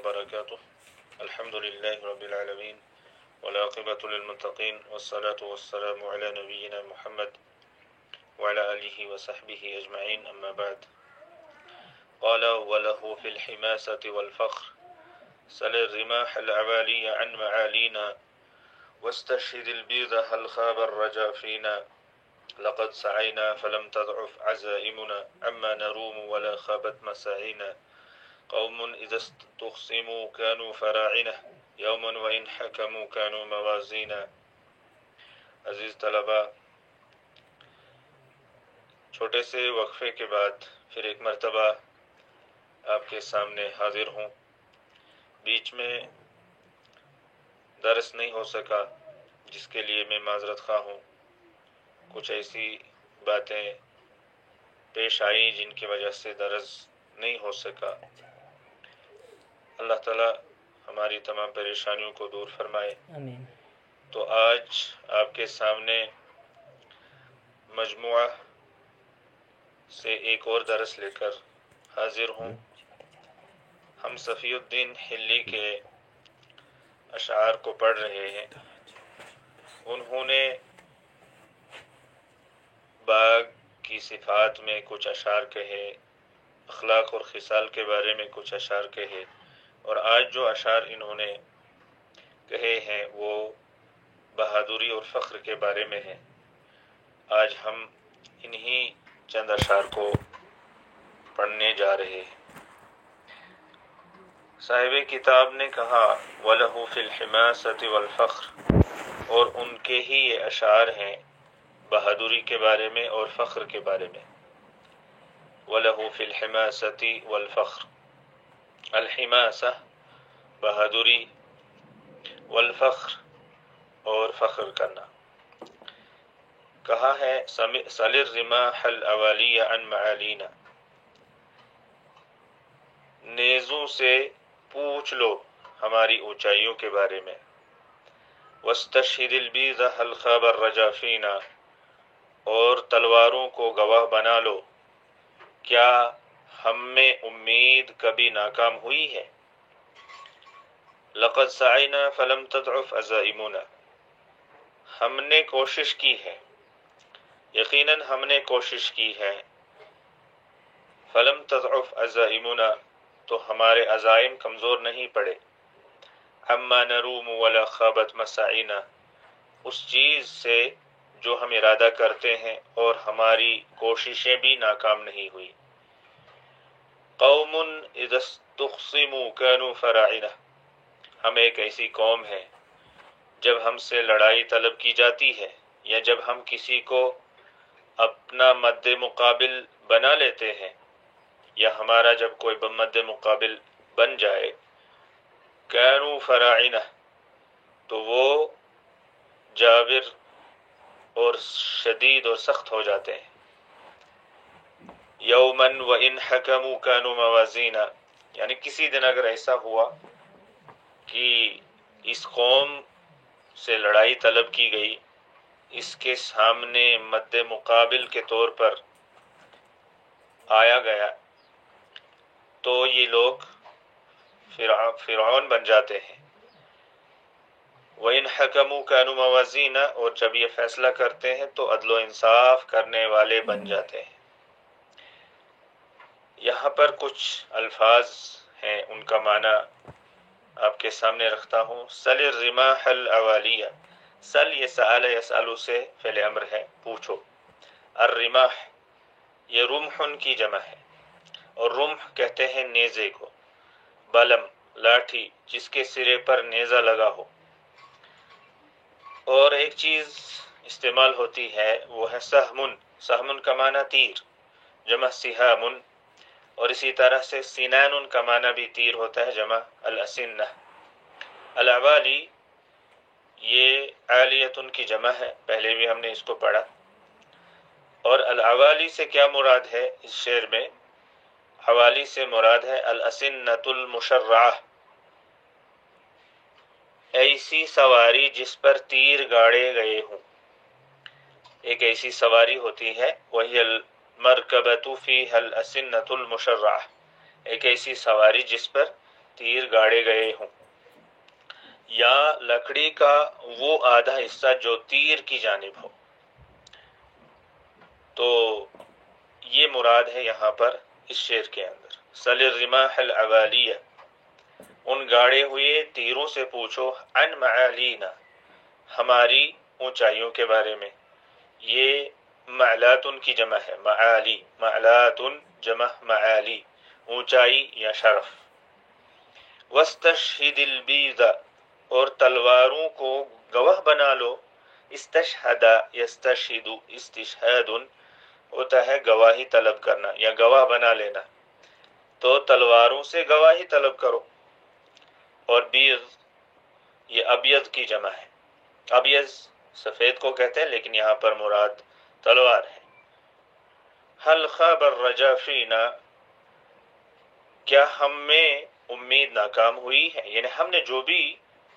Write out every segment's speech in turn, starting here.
وبركاته. الحمد لله رب العالمين والعاقبة للمتقين والصلاة والسلام على نبينا محمد وعلى آله وصحبه أجمعين. أما بعد، قال وله في الحماسة والفخر سل الرماح العوالي عن معالينا واستشهد البيض هل خاب الرجا فينا لقد سعينا فلم تضعف عزائمنا عما نروم ولا خابت مساعينا قوم إذا استخصموا كانوا فراعنة يوما وإن حكموا كانوا موازينا. عزیز طلباء، چھوٹے سے وقفے کے بعد پھر ایک مرتبہ آپ کے سامنے حاضر ہوں. بیچ میں درس نہیں ہو سکا، جس کے لیے میں معذرت خواہ ہوں. کچھ ایسی باتیں پیش آئیں جن کی وجہ سے درس نہیں ہو سکا. اللہ تعالیٰ ہماری تمام پریشانیوں کو دور فرمائے. آمین. تو آج آپ کے سامنے مجموعہ سے ایک اور درس لے کر حاضر ہوں. ہم صفی الدین حلی کے اشعار کو پڑھ رہے ہیں. انہوں نے باغ کی صفات میں کچھ اشعار کہے، اخلاق اور خصال کے بارے میں کچھ اشعار کہے، اور آج جو اشعار انہوں نے کہے ہیں وہ بہادری اور فخر کے بارے میں ہیں. آج ہم انہی چند اشعار کو پڑھنے جا رہے ہیں. صاحب کتاب نے کہا وَلَهُ فِي الْحِمَاسَةِ وَالْفَخْرِ، اور ان کے ہی یہ اشعار ہیں بہادری کے بارے میں اور فخر کے بارے میں. وَلَهُ فِي الْحِمَاسَةِ وَالْفَخْرِ، الحماسہ بہادری، والفخر اور فخر کرنا. کہا ہے سل الرماح الاوالی عن معالینا، نیزوں سے پوچھ لو ہماری اونچائیوں کے بارے میں. واستشہد البیض هل خاب الرجا فینا، اور تلواروں کو گواہ بنا لو کیا ہم میں امید کبھی ناکام ہوئی ہے. لقد سعینا فلم تضعف عزائمنا، ہم نے کوشش کی ہے، یقیناً ہم نے کوشش کی ہے. فلم تضعف عزائمنا، تو ہمارے عزائم کمزور نہیں پڑے. عما نروم ولا خابت مساعینا، اس چیز سے جو ہم ارادہ کرتے ہیں اور ہماری کوششیں بھی ناکام نہیں ہوئی. قوم اذا استخصموا كانوا فراعنة، ہم ایک ایسی قوم ہے جب ہم سے لڑائی طلب کی جاتی ہے یا جب ہم کسی کو اپنا مد مقابل بنا لیتے ہیں یا ہمارا جب کوئی مد مقابل بن جائے، كانوا فراعنة، تو وہ جابر اور شدید اور سخت ہو جاتے ہیں. یوماً وَإِنْ حَكَمُوا كَانُوا مَوَازِينَ، یعنی کسی دن اگر ایسا ہوا کہ اس قوم سے لڑائی طلب کی گئی، اس کے سامنے مد مقابل کے طور پر آیا گیا، تو یہ لوگ فرعون بن جاتے ہیں. وَإِنْ حَكَمُوا كَانُوا مَوَازِينَ، اور جب یہ فیصلہ کرتے ہیں تو عدل و انصاف کرنے والے بن جاتے ہیں. یہاں پر کچھ الفاظ ہیں، ان کا معنی آپ کے سامنے رکھتا ہوں. سل الرماح الاوالیہ، سل یہ سأل یسألو سے فعل امر ہے، پوچھو. الرماح یہ رمح کی جمع ہے، اور رمح کہتے ہیں نیزے کو. بلم لاٹھی جس کے سرے پر نیزہ لگا ہو. اور ایک چیز استعمال ہوتی ہے وہ ہے سہمن. سہمن کا معنی تیر، جمع سہامن. اور اسی طرح سے سینان کا معنی بھی تیر ہوتا ہے، جمع الاسنہ. الاوالی یہ عالیتن کی جمع ہے، پہلے بھی ہم نے اس کو پڑھا. اور الاوالی سے کیا مراد ہے اس شعر میں؟ حوالی سے مراد ہے الاسنۃ المشرعہ، ایسی سواری جس پر تیر گاڑے گئے ہوں. ایک ایسی سواری ہوتی ہے، وہی المرکبۃ فیہا الاسنۃ المشرعہ، ایک ایسی سواری جس پر تیر گاڑے گئے ہوں، یا لکڑی کا وہ آدھا حصہ جو تیر کی جانب ہو. تو یہ مراد ہے یہاں پر اس شعر کے اندر. سل الرماح العوالیہ، ان گاڑے ہوئے تیروں سے پوچھو، عن معالینا، ہماری اونچائیوں کے بارے میں. یہ معلات کی جمع ہے، معالی، معلات جمع معالی، اونچائی یا شرف. واستشہد البیض، اور تلواروں کو گواہ بنا لو. استشہد یستشہد، استشہاد ہوتا ہے گواہی طلب کرنا یا گواہ بنا لینا، تو تلواروں سے گواہی طلب کرو. اور بیض یہ ابیض کی جمع ہے. ابیض سفید کو کہتے ہیں، لیکن یہاں پر مراد تلوار ہے. حل خاب الرجا فینا، کیا ہم میں امید ناکام ہوئی ہے، یعنی ہم نے جو بھی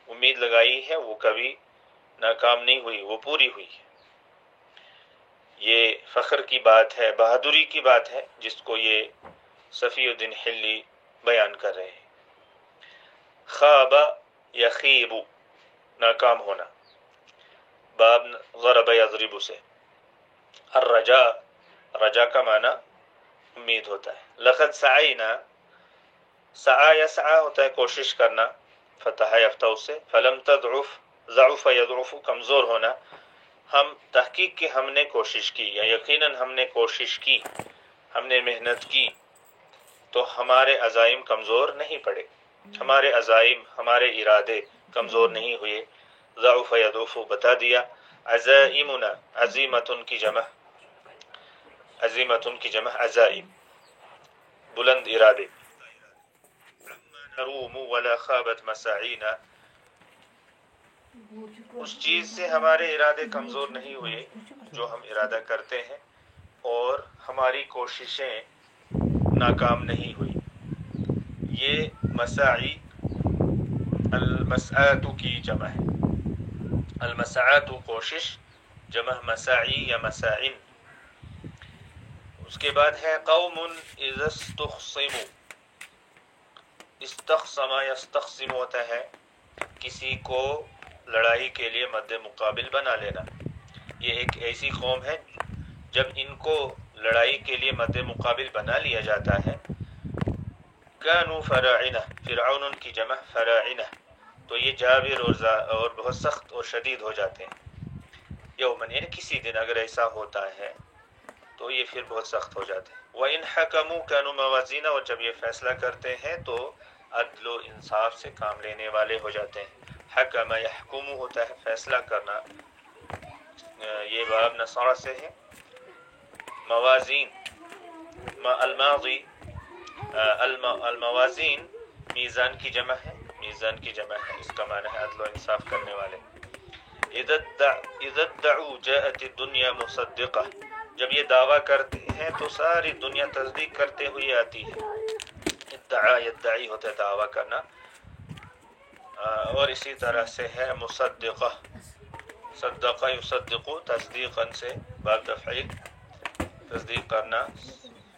امید لگائی ہے وہ کبھی ناکام نہیں ہوئی، وہ پوری ہوئی ہے. یہ فخر کی بات ہے، بہادری کی بات ہے، جس کو یہ صفی الدین حلی بیان کر رہے ہیں. خواب یخیب، ناکام ہونا، باب ضرب یضرب سے. الرجا، رجا کا معنی امید ہوتا ہے. لقد سعینا، سعی یسعی ہوتا ہے کوشش کرنا، فتح یفتح اس سے. فلم تضعف، ضعف یضعف کمزور ہونا. ہم تحقیق کی ہم نے کوشش کی، یا یقیناً ہم نے کوشش کی، ہم نے محنت کی، تو ہمارے عزائم کمزور نہیں پڑے، ہمارے عزائم، ہمارے ارادے کمزور نہیں ہوئے. ضعف یضعف بتا دیا. عزائمنا، عزیمتن کی جمع، عزیمتن کی جمع عزائم، بلند ارادے. نروم ولا خابت مساعینا، اس چیز سے ہمارے ارادے کمزور نہیں ہوئے جو ہم ارادہ کرتے ہیں، اور ہماری کوششیں ناکام نہیں ہوئی. یہ مساعی المسعات کی جمع ہے. المسعات کوشش، جمع مساعی یا مساعن. اس کے بعد ہے قوم اذا استخصموا، استخصم یستخصم ہوتا ہے کسی کو لڑائی کے لیے مد مقابل بنا لینا. یہ ایک ایسی قوم ہے جب ان کو لڑائی کے لیے مد مقابل بنا لیا جاتا ہے. کانوا فراعنہ، فرعون کی جمع فراعنہ، تو یہ جابر اور بہت سخت اور شدید ہو جاتے ہیں. یومن، یعنی کسی دن اگر ایسا ہوتا ہے تو یہ پھر بہت سخت ہو جاتے ہیں. وَإِنْ حَكَمُوا كَانُوا مَوَازِينَ، اور جب یہ فیصلہ کرتے ہیں تو عدل و انصاف سے کام لینے والے ہو جاتے ہیں. حکم یحکم ہوتا ہے فیصلہ کرنا. یہ باب نصارہ سے ہے. موازین، الماضی، الموازین میزان کی جمع ہے، میزان کی جمع ہے، اس کا معنی ہے عدل و انصاف کرنے والے. اذا ادعوا جاءت الدنيا مصدقہ، جب یہ دعویٰ کرتے ہیں تو ساری دنیا تصدیق کرتے ہوئے آتی ہے. ادعا یدعی ہوتا ہے دعویٰ کرنا. اور اسی طرح سے ہے مصدقہ، صدقہ یصدقو، تصدیقا سے باب تفعیل، تصدیق کرنا،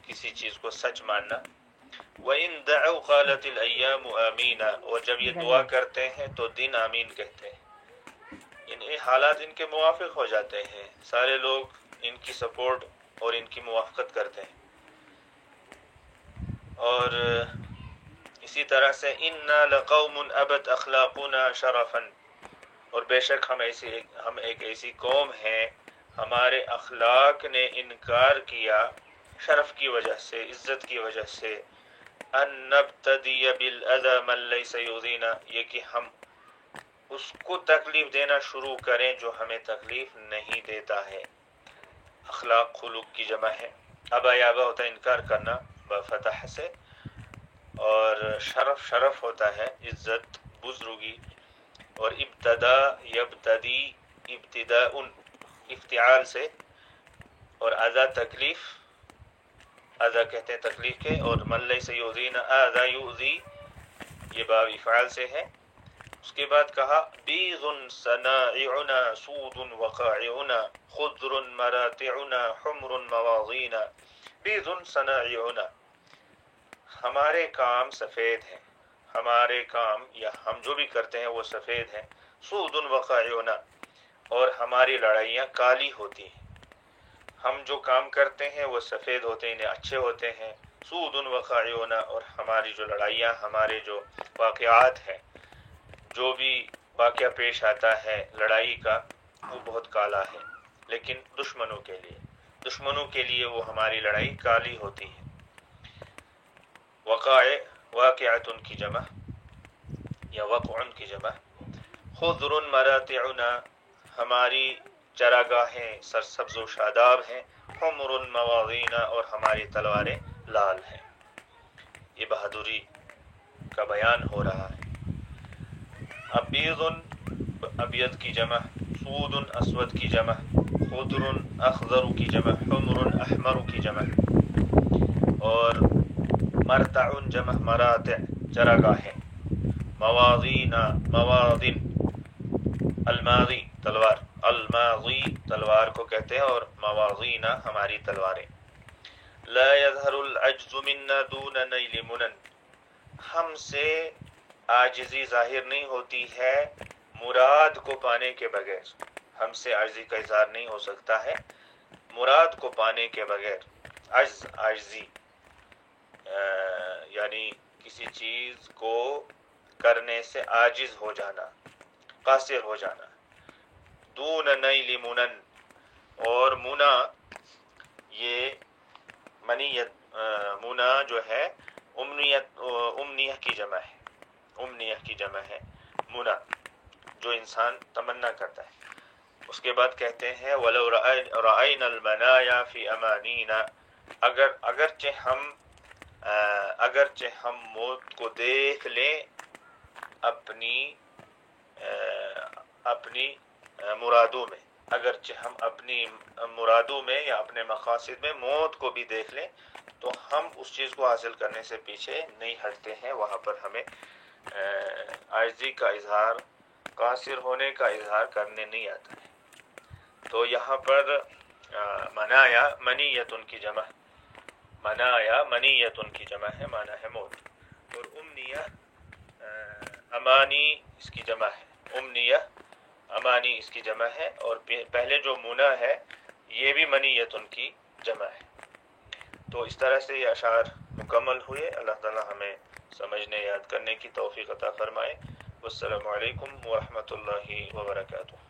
کسی چیز کو سچ ماننا. وَإِن دَعَوْا قَالَتِ الْأَيَّامُ آمِينَ، اور جب یہ دعا کرتے ہیں تو دن آمین کہتے ہیں. یہ حالات ان کے موافق ہو جاتے ہیں، سارے لوگ ان کی سپورٹ اور ان کی موافقت کرتے ہیں. اور اسی طرح سے اِنَّا لَقَوْمٌ أَبَتْ أَخْلَاقُنَا شَرَفًا، اور بے شک ہم ایک ایسی قوم ہیں ہمارے اخلاق نے انکار کیا شرف کی وجہ سے، عزت کی وجہ سے. ان نبتدی بالأذى من ليس يؤذينا، یہ کہ ہم اس کو تکلیف دینا شروع کریں جو ہمیں تکلیف نہیں دیتا ہے. اخلاق خلوق کی جمع ہے. ابا یابا ہوتا ہے انکار کرنا بفتح سے، اور شرف ہوتا ہے عزت، بزرگی. اور ابتدا یبتدی، ابتداء افتعال سے. اور اذا تکلیف، اذا کہتے ہیں تکلیف کے. اور من لیس یؤذینا اذا یؤذی، یہ باب افعال سے ہے. اس کے بعد کہا بیض صنائعنا سود وقائعنا خضر مراتعنا حمر مواضینا. بیض صنائعنا، ہمارے کام سفید ہیں، ہمارے کام یا ہم جو بھی کرتے ہیں وہ سفید ہیں، سود وقاعنا، اور ہماری لڑائیاں کالی ہوتی ہیں. ہم جو کام کرتے ہیں وہ سفید ہوتے ہیں، اچھے ہوتے ہیں. سود وقاعنا، اور ہماری جو لڑائیاں، ہمارے جو واقعات ہیں، جو بھی واقعہ پیش آتا ہے لڑائی کا، وہ بہت کالا ہے. لیکن دشمنوں کے لیے وہ ہماری لڑائی کالی ہوتی ہے. وقاع واقعات کی جمع یا وقع کی جمع. خضر مراتعنا، ہماری چراگاہیں سرسبز و شاداب ہیں. حمر مواضینا، اور ہماری تلواریں لال ہیں. یہ بہادری کا بیان ہو رہا ہے. ابیض ابیض کی جمع، سود اسود کی جمع، خضر اخضر کی جمع، حمر احمر کی جمع. اور مرتع جمع مراتع چراگاہیں. مواضین مواضن، الماضی تلوار، الماضی تلوار کو کہتے ہیں، اور مواضین ہماری تلواریں. لا يظهر العجز منا دون نیل منن، ہم سے عاجزی ظاہر نہیں ہوتی ہے مراد کو پانے کے بغیر. ہم سے عاجزی کا اظہار نہیں ہو سکتا ہے مراد کو پانے کے بغیر. عاجزی یعنی کسی چیز کو کرنے سے عاجز ہو جانا، قاصر ہو جانا. دون نیل منن، اور منا یہ منیت، منا جو ہے امنیہ کی جمع ہے. امنیہ کی جمع ہے منا، جو انسان تمنا کرتا ہے. اس کے بعد کہتے ہیں وَلَوْ رَأَيْنَا الْمَنَايَا فِي أَمَانِينَا، اگرچہ ہم موت کو دیکھ لیں اپنی مرادوں میں. اگرچہ ہم اپنی مرادوں میں یا اپنے مقاصد میں موت کو بھی دیکھ لیں تو ہم اس چیز کو حاصل کرنے سے پیچھے نہیں ہٹتے ہیں. وہاں پر ہمیں عاجزی کا اظہار، قاصر ہونے کا اظہار کرنے نہیں آتا ہے. تو یہاں پر منایا منیتن کی جمع، منایا منیتن کی جمع ہے، معنی ہے موت. اور امنیہ امانی اس کی جمع ہے. امنیہ امانی اس کی جمع ہے. اور پہلے جو منا ہے یہ بھی منیتن کی جمع ہے. تو اس طرح سے یہ اشعار مکمل ہوئے. اللہ تعالی ہمیں سمجھنے یاد کرنے کی توفیق عطا فرمائے. والسلام علیکم ورحمۃ اللہ وبرکاتہ.